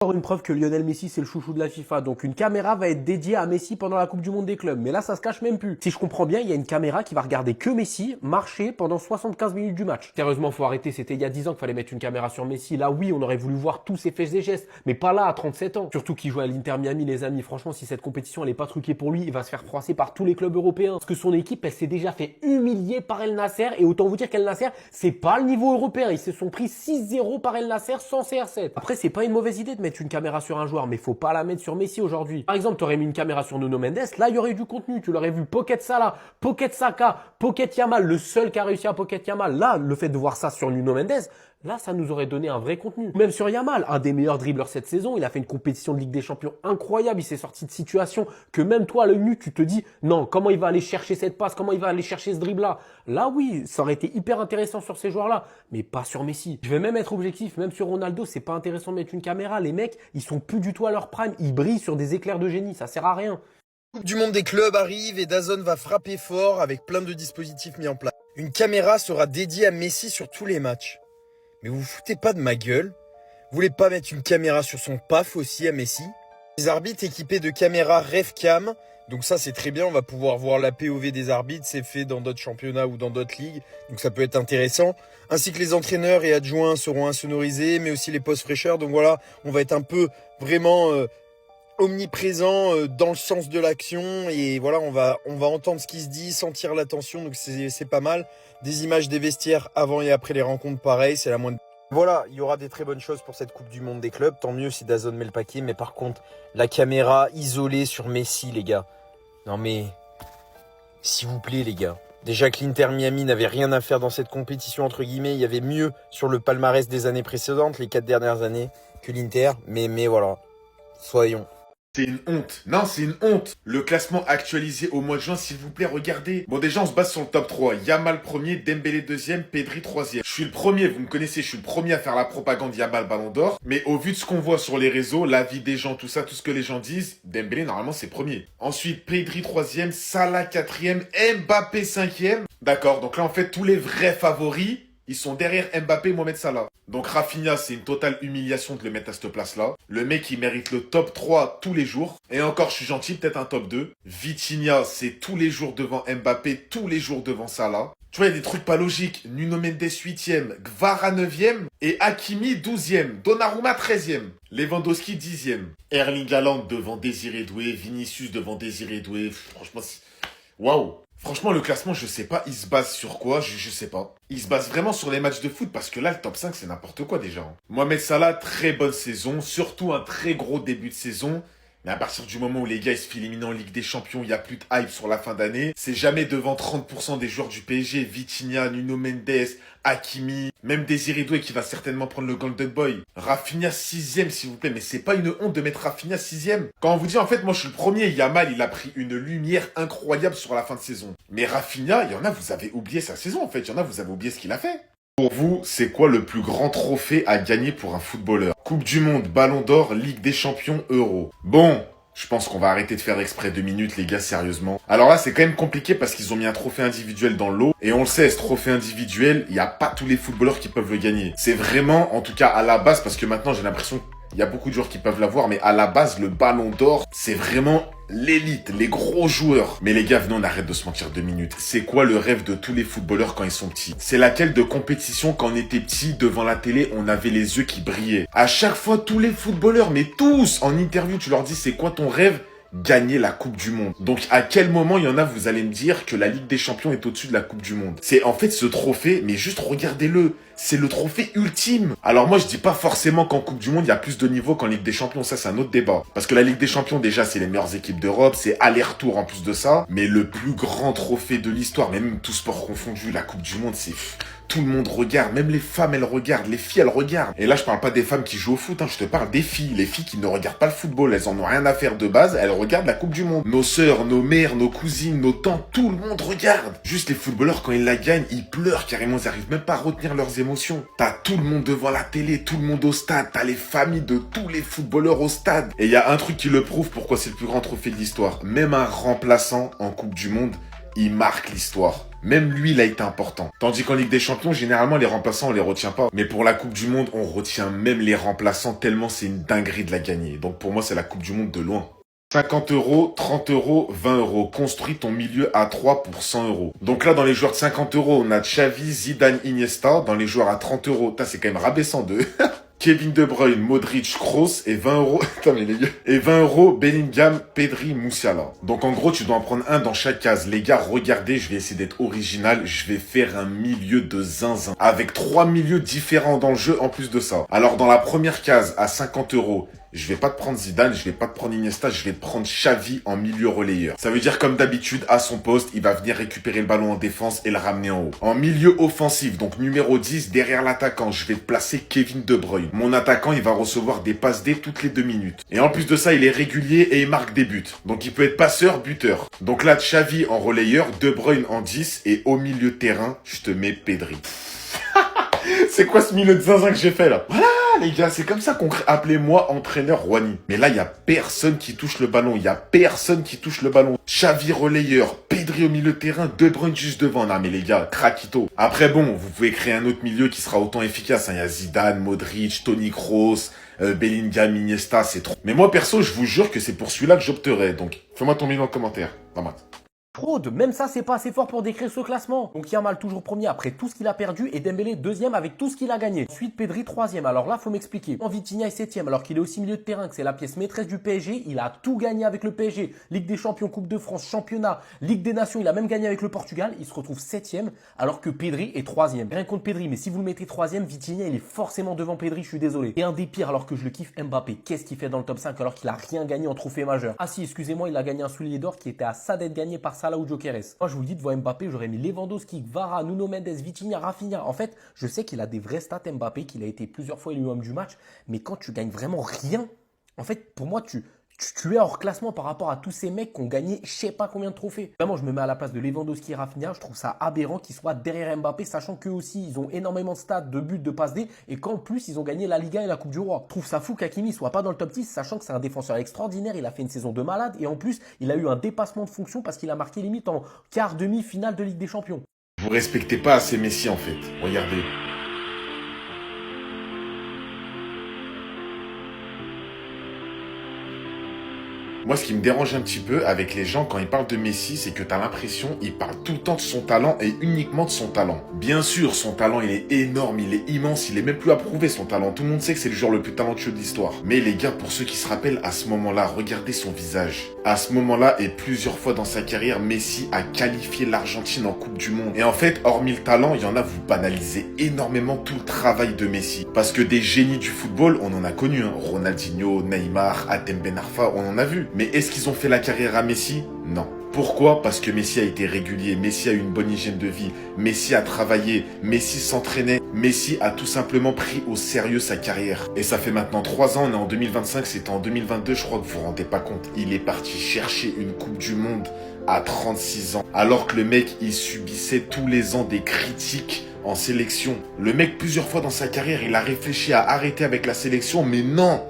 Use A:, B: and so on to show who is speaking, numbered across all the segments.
A: Encore une preuve que Lionel Messi c'est le chouchou de la FIFA. Donc une caméra va être dédiée à Messi pendant la Coupe du Monde des clubs. Mais là ça se cache même plus. Si je comprends bien, il y a une caméra qui va regarder que Messi marcher pendant 75 minutes du match. Sérieusement, faut arrêter. C'était il y a 10 ans qu'il fallait mettre une caméra sur Messi. Là oui, on aurait voulu voir tous ses faits et gestes. Mais pas là à 37 ans. Surtout qu'il joue à l'Inter Miami, les amis. Franchement, si cette compétition elle est pas truquée pour lui, il va se faire froisser par tous les clubs européens. Parce que son équipe, elle s'est déjà fait humilier par El Nasser. Et autant vous dire qu'El Nasser, c'est pas le niveau européen. Ils se sont pris 6-0 par El Nasser sans CR7. Après, c'est pas une mauvaise idée de mettre une caméra sur un joueur, mais faut pas la mettre sur Messi aujourd'hui. Par exemple, t'aurais mis une caméra sur Nuno Mendes, là il y aurait eu du contenu, tu l'aurais vu Pocket Salah, Pocket Saka, Pocket Yamal, le seul qui a réussi à Pocket Yamal. Là, le fait de voir ça sur Nuno Mendes, là ça nous aurait donné un vrai contenu. Même sur Yamal, un des meilleurs dribbleurs cette saison, il a fait une compétition de Ligue des Champions incroyable, il s'est sorti de situations que même toi à l'œil nu tu te dis non, comment il va aller chercher cette passe, comment il va aller chercher ce dribble là. Là oui, ça aurait été hyper intéressant sur ces joueurs là, mais pas sur Messi. Je vais même être objectif, même sur Ronaldo, c'est pas intéressant de mettre une caméra, les mecs, ils sont plus du tout à leur prime, ils brillent sur des éclairs de génie, ça sert à rien.
B: Coupe du monde des clubs arrive et DAZN va frapper fort avec plein de dispositifs mis en place. Une caméra sera dédiée à Messi sur tous les matchs. Mais vous vous foutez pas de ma gueule? Vous voulez pas mettre une caméra sur son PAF aussi à Messi? Les arbitres équipés de caméras RevCam, donc ça c'est très bien, on va pouvoir voir la POV des arbitres, c'est fait dans d'autres championnats ou dans d'autres ligues, donc ça peut être intéressant. Ainsi que les entraîneurs et adjoints seront insonorisés, mais aussi les postes fraîcheurs, donc voilà, on va être un peu vraiment omniprésent dans le sens de l'action, et voilà, on va entendre ce qui se dit, sentir la tension, donc c'est pas mal. Des images des vestiaires avant et après les rencontres, pareil, c'est la moindre. Voilà, il y aura des très bonnes choses pour cette Coupe du Monde des clubs. Tant mieux si DAZN met le paquet. Mais par contre, la caméra isolée sur Messi, les gars. Non mais, s'il vous plaît, les gars. Déjà que l'Inter Miami n'avait rien à faire dans cette compétition, entre guillemets. Il y avait mieux sur le palmarès des années précédentes, les 4 dernières années, que l'Inter. Mais voilà, soyons.
C: C'est une honte. Non, c'est une honte. Le classement actualisé au mois de juin, s'il vous plaît, regardez. Bon, déjà, on se base sur le top 3. Yamal premier, Dembélé deuxième, Pedri troisième. Je suis le premier, vous me connaissez, je suis le premier à faire la propagande Yamal Ballon d'Or. Mais au vu de ce qu'on voit sur les réseaux, l'avis des gens, tout ça, tout ce que les gens disent, Dembélé, normalement, c'est premier. Ensuite, Pedri troisième, Salah quatrième, Mbappé cinquième. D'accord, donc là, en fait, tous les vrais favoris, ils sont derrière Mbappé et Mohamed Salah. Donc Rafinha, c'est une totale humiliation de le mettre à cette place-là. Le mec, il mérite le top 3 tous les jours. Et encore, je suis gentil, peut-être un top 2. Vitinha, c'est tous les jours devant Mbappé, tous les jours devant Salah. Tu vois, il y a des trucs pas logiques. Nuno Mendes 8e, Gvara 9e et Hakimi 12e. Donnarumma 13e. Lewandowski 10e. Erling Haaland devant Désiré Doué. Vinicius devant Désiré Doué. Franchement, waouh. Franchement, le classement, je sais pas, il se base sur quoi, je sais pas. Il se base vraiment sur les matchs de foot, parce que là, le top 5, c'est n'importe quoi déjà. Mohamed Salah, très bonne saison, surtout un très gros début de saison. Mais à partir du moment où les gars ils se font éliminer en Ligue des Champions, il n'y a plus de hype sur la fin d'année. C'est jamais devant 30% des joueurs du PSG, Vitinha, Nuno Mendes, Hakimi, même Désiré Doué qui va certainement prendre le Golden Boy. Rafinha 6e s'il vous plaît, mais c'est pas une honte de mettre Rafinha 6e. Quand on vous dit en fait moi je suis le premier, Yamal il a pris une lumière incroyable sur la fin de saison. Mais Rafinha, il y en a vous avez oublié sa saison en fait, il y en a vous avez oublié ce qu'il a fait. Pour vous, c'est quoi le plus grand trophée à gagner pour un footballeur? Coupe du Monde, Ballon d'Or, Ligue des Champions, Euro. Bon, je pense qu'on va arrêter de faire exprès 2 minutes, les gars, sérieusement. Alors là, c'est quand même compliqué parce qu'ils ont mis un trophée individuel dans l'eau. Et on le sait, ce trophée individuel, il n'y a pas tous les footballeurs qui peuvent le gagner. C'est vraiment, en tout cas à la base, parce que maintenant j'ai l'impression qu'il y a beaucoup de joueurs qui peuvent l'avoir, mais à la base, le Ballon d'Or, c'est vraiment l'élite, les gros joueurs. Mais les gars, venez, on arrête de se mentir 2 minutes. C'est quoi le rêve de tous les footballeurs quand ils sont petits? C'est laquelle de compétition quand on était petit, devant la télé, on avait les yeux qui brillaient? À chaque fois, tous les footballeurs, mais tous, en interview, tu leur dis c'est quoi ton rêve? Gagner la Coupe du Monde. Donc à quel moment il y en a, vous allez me dire que la Ligue des Champions est au-dessus de la Coupe du Monde? C'est en fait ce trophée, mais juste regardez-le, c'est le trophée ultime. Alors moi je dis pas forcément qu'en Coupe du Monde il y a plus de niveau qu'en Ligue des Champions, ça c'est un autre débat. Parce que la Ligue des Champions déjà c'est les meilleures équipes d'Europe, c'est aller-retour en plus de ça. Mais le plus grand trophée de l'histoire, même tout sport confondu, la Coupe du Monde c'est... Tout le monde regarde, même les femmes elles regardent, les filles elles regardent. Et là je parle pas des femmes qui jouent au foot, je te parle des filles. Les filles qui ne regardent pas le football, elles en ont rien à faire de base, elles regardent la Coupe du Monde. Nos sœurs, nos mères, nos cousines, nos tantes, tout le monde regarde. Juste les footballeurs quand ils la gagnent, ils pleurent carrément, ils arrivent même pas à retenir leurs émotions. T'as tout le monde devant la télé, tout le monde au stade, t'as les familles de tous les footballeurs au stade. Et il y a un truc qui le prouve pourquoi c'est le plus grand trophée de l'histoire. Même un remplaçant en Coupe du Monde, il marque l'histoire. Même lui, il a été important. Tandis qu'en Ligue des Champions, généralement, les remplaçants, on les retient pas. Mais pour la Coupe du Monde, on retient même les remplaçants tellement c'est une dinguerie de la gagner. Donc pour moi, c'est la Coupe du Monde de loin. 50 €, 30 €, 20 €. Construis ton milieu à 3 pour 100 €. Donc là, dans les joueurs de 50 €, on a Xavi, Zidane, Iniesta. Dans les joueurs à 30 €, c'est quand même rabaissant de... Kevin De Bruyne, Modric, Kroos et 20 €. Attends, mais les gars. Et 20 €, Bellingham, Pedri, Musiala. Donc en gros, tu dois en prendre un dans chaque case. Les gars, regardez, je vais essayer d'être original. Je vais faire un milieu de zinzin. Avec 3 milieux différents dans le jeu en plus de ça. Alors dans la première case, à 50 €, je vais pas te prendre Zidane, je vais pas te prendre Iniesta, je vais te prendre Xavi en milieu relayeur. Ça veut dire comme d'habitude, à son poste, il va venir récupérer le ballon en défense et le ramener en haut. En milieu offensif, donc numéro 10, derrière l'attaquant, je vais te placer Kevin De Bruyne. Mon attaquant, il va recevoir des passes D toutes les 2 minutes. Et en plus de ça, il est régulier et il marque des buts. Donc il peut être passeur, buteur. Donc là, Xavi en relayeur, De Bruyne en 10 et au milieu de terrain, je te mets Pedri. C'est quoi ce milieu de zinzin que j'ai fait là? Voilà les gars, c'est comme ça qu'on crée. Appelez-moi entraîneur Rouhani. Mais là, il y a personne qui touche le ballon. Il y a personne qui touche le ballon. Xavi relayeur, Pedri au milieu de terrain, De Bruyne juste devant. Non mais les gars, craquito. Après bon, vous pouvez créer un autre milieu qui sera autant efficace. Il y a Zidane, Modric, Toni Kroos, Bellingham, Iniesta, c'est trop. Mais moi perso, je vous jure que c'est pour celui-là que j'opterais. Donc, fais-moi ton bilan en commentaire. Pas mal.
A: Fraude, même ça c'est pas assez fort pour décrire ce classement. Donc Yamal toujours premier après tout ce qu'il a perdu et Dembélé deuxième avec tout ce qu'il a gagné. Ensuite Pedri troisième, alors là faut m'expliquer. Vitinha est septième alors qu'il est aussi milieu de terrain, que c'est la pièce maîtresse du PSG. Il a tout gagné avec le PSG. Ligue des Champions, Coupe de France, Championnat, Ligue des Nations, il a même gagné avec le Portugal. Il se retrouve septième alors que Pedri est troisième. Rien contre Pedri, mais si vous le mettez troisième, Vitinha il est forcément devant Pedri, je suis désolé. Et un des pires alors que je le kiffe, Mbappé. Qu'est-ce qu'il fait dans le top 5 alors qu'il a rien gagné en trophée majeur? Ah si, excusez-moi, il a gagné un soulier d'or qui était à ça d'être gagné par Salah ou Jokeres. Moi, je vous le dis, devant Mbappé, j'aurais mis Lewandowski, Vara, Nuno Mendes, Vitinha, Rafinha. En fait, je sais qu'il a des vrais stats Mbappé, qu'il a été plusieurs fois élu homme du match. Mais quand tu gagnes vraiment rien, en fait, pour moi, tu es hors classement par rapport à tous ces mecs qui ont gagné je sais pas combien de trophées. Vraiment, je me mets à la place de Lewandowski et Rafinha. Je trouve ça aberrant qu'ils soient derrière Mbappé, sachant qu'eux aussi, ils ont énormément de stats, de buts, de passes D, et qu'en plus, ils ont gagné la Liga et la Coupe du Roi. Je trouve ça fou qu'Hakimi soit pas dans le top 10, sachant que c'est un défenseur extraordinaire. Il a fait une saison de malade, et en plus, il a eu un dépassement de fonction parce qu'il a marqué limite en quart, demi-finale de Ligue des Champions.
C: Vous respectez pas assez Messi en fait. Regardez. Moi, ce qui me dérange un petit peu avec les gens quand ils parlent de Messi, c'est que t'as l'impression qu'ils parlent tout le temps de son talent et uniquement de son talent. Bien sûr, son talent, il est énorme, il est immense, il est même plus à prouver son talent. Tout le monde sait que c'est le joueur le plus talentueux de l'histoire. Mais les gars, pour ceux qui se rappellent, à ce moment-là, regardez son visage. À ce moment-là, et plusieurs fois dans sa carrière, Messi a qualifié l'Argentine en Coupe du Monde. Et en fait, hormis le talent, il y en a, vous banalisez énormément tout le travail de Messi. Parce que des génies du football, on en a connu, hein. Ronaldinho, Neymar, Hatem Ben Arfa, on en a vu. Mais est-ce qu'ils ont fait la carrière à Messi? Non. Pourquoi? Parce que Messi a été régulier, Messi a eu une bonne hygiène de vie, Messi a travaillé, Messi s'entraînait, Messi a tout simplement pris au sérieux sa carrière. Et ça fait maintenant 3 ans, on est en 2025, c'était en 2022, je crois que vous vous rendez pas compte. Il est parti chercher une Coupe du Monde à 36 ans, alors que le mec, il subissait tous les ans des critiques en sélection. Le mec, plusieurs fois dans sa carrière, il a réfléchi à arrêter avec la sélection, mais non!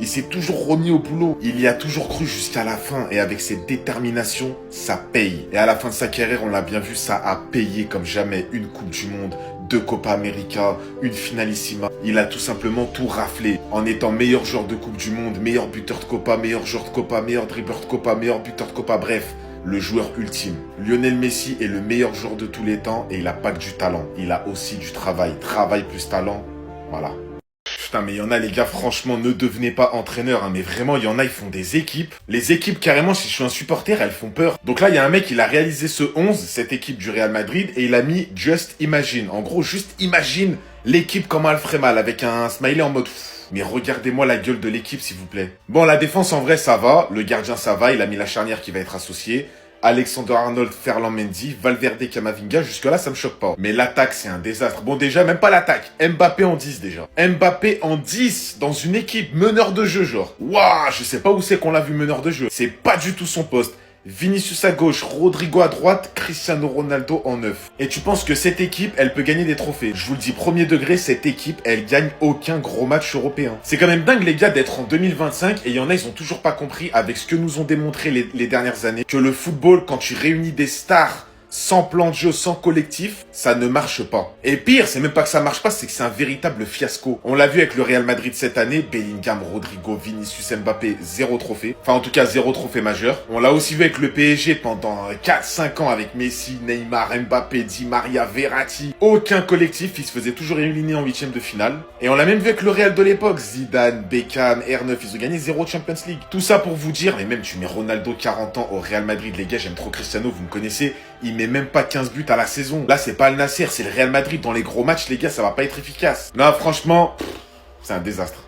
C: Il s'est toujours remis au boulot. Il y a toujours cru jusqu'à la fin. Et avec cette détermination, ça paye. Et à la fin de sa carrière, on l'a bien vu, ça a payé comme jamais. Une Coupe du Monde, 2 Copa América, une Finalissima. Il a tout simplement tout raflé. En étant meilleur joueur de Coupe du Monde, meilleur buteur de Copa, meilleur joueur de Copa, meilleur dribbleur de Copa, meilleur buteur de Copa. Bref, le joueur ultime. Lionel Messi est le meilleur joueur de tous les temps. Et il n'a pas que du talent. Il a aussi du travail. Travail plus talent. Voilà. Putain, mais il y en a, les gars, franchement, ne devenez pas entraîneur, hein, mais vraiment, il y en a, ils font des équipes. Les équipes, carrément, si je suis un supporter, elles font peur. Donc là, il y a un mec, il a réalisé ce 11, cette équipe du Real Madrid, et il a mis Just Imagine. En gros, juste imagine l'équipe comment elle ferait mal, avec un smiley en mode... Mais regardez-moi la gueule de l'équipe, s'il vous plaît. Bon, la défense, en vrai, ça va. Le gardien, ça va. Il a mis la charnière qui va être associée. Alexander-Arnold, Ferland Mendy, Valverde, Camavinga, jusque-là, ça me choque pas. Mais l'attaque, c'est un désastre. Bon, déjà, même pas l'attaque. Mbappé en 10, déjà. Mbappé en 10, dans une équipe meneur de jeu, genre. Waouh, je sais pas où c'est qu'on l'a vu meneur de jeu. C'est pas du tout son poste. Vinicius à gauche, Rodrigo à droite, Cristiano Ronaldo en 9. Et tu penses que cette équipe, elle peut gagner des trophées? Je vous le dis, premier degré, cette équipe, elle gagne aucun gros match européen. C'est quand même dingue, les gars, d'être en 2025, et il y en a, ils ont toujours pas compris, avec ce que nous ont démontré les dernières années, que le football, quand tu réunis des stars sans plan de jeu, sans collectif, ça ne marche pas. Et pire, c'est même pas que ça marche pas, c'est que c'est un véritable fiasco. On l'a vu avec le Real Madrid cette année, Bellingham, Rodrigo, Vinicius, Mbappé, 0 trophée. Enfin, en tout cas, 0 trophée majeur. On l'a aussi vu avec le PSG pendant 4-5 ans avec Messi, Neymar, Mbappé, Di Maria, Verratti. Aucun collectif, ils se faisaient toujours éliminer en huitième de finale. Et on l'a même vu avec le Real de l'époque, Zidane, Beckham, R9, ils ont gagné 0 Champions League. Tout ça pour vous dire, mais même tu mets Ronaldo 40 ans au Real Madrid, les gars, j'aime trop Cristiano, vous me connaissez, il met même pas 15 buts à la saison. Là, c'est pas le Nasser, c'est le Real Madrid. Dans les gros matchs, les gars, ça va pas être efficace. Non, franchement, c'est un désastre.